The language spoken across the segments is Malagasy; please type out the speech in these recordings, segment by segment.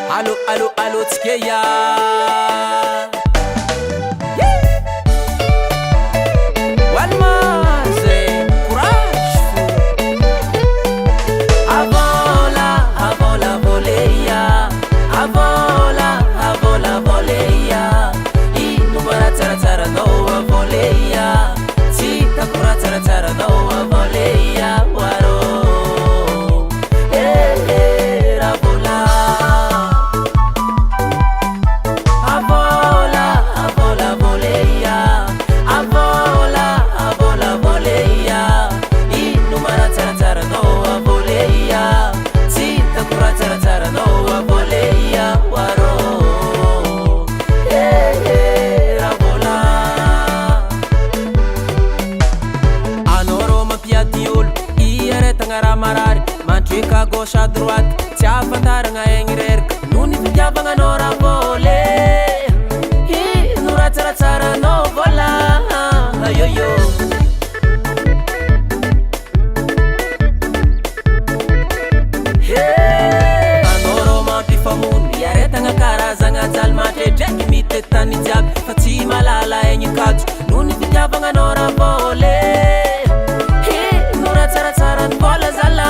Allô, allô, allô, Tsikeya. Walma, c'est courage. Avant la voleya. Avant la voleya. Inumara tara tara no voleya. Si takura tara tara no voleya. Waro. À gauche à droite, tia fantaragna egny reraka noho ny fitiavagnanao raha vôle no raha tsaratsara anao vôla ayoyo anao rô mampifamony iaretagna karazagna jaly matredraiky mitetany jiaby fa tsy malala egny kajo noho ny fitiavagnanao raha vôle no raha tsaratsara ny vôla zala.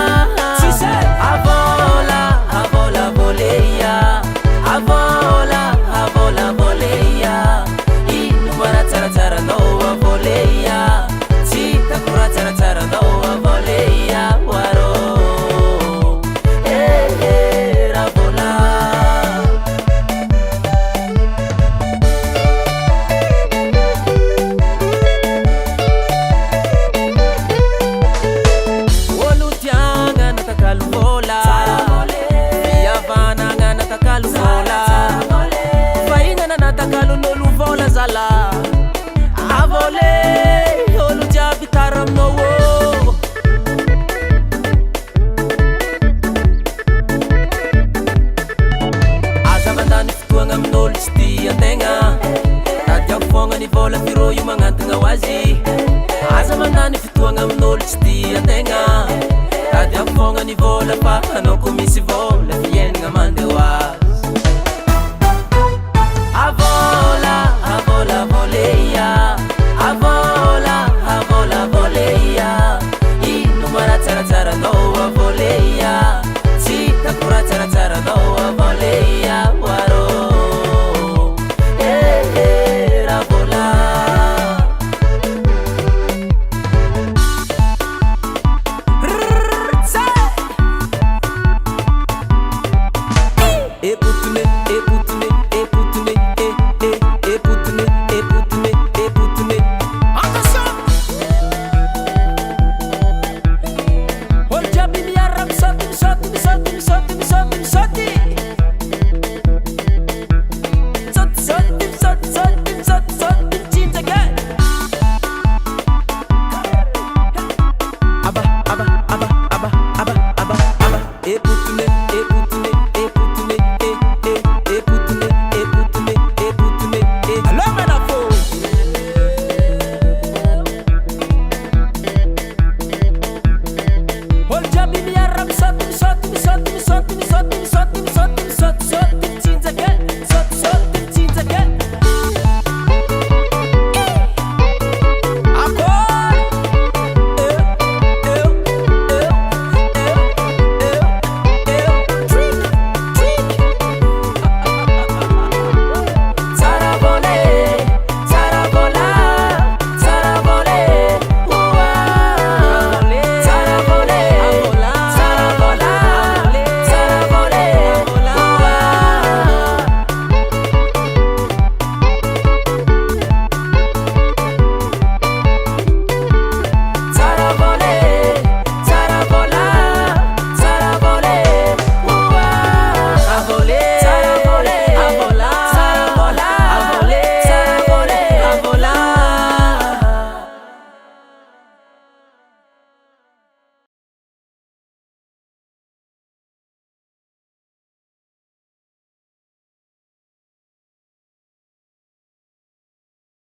Écoute-le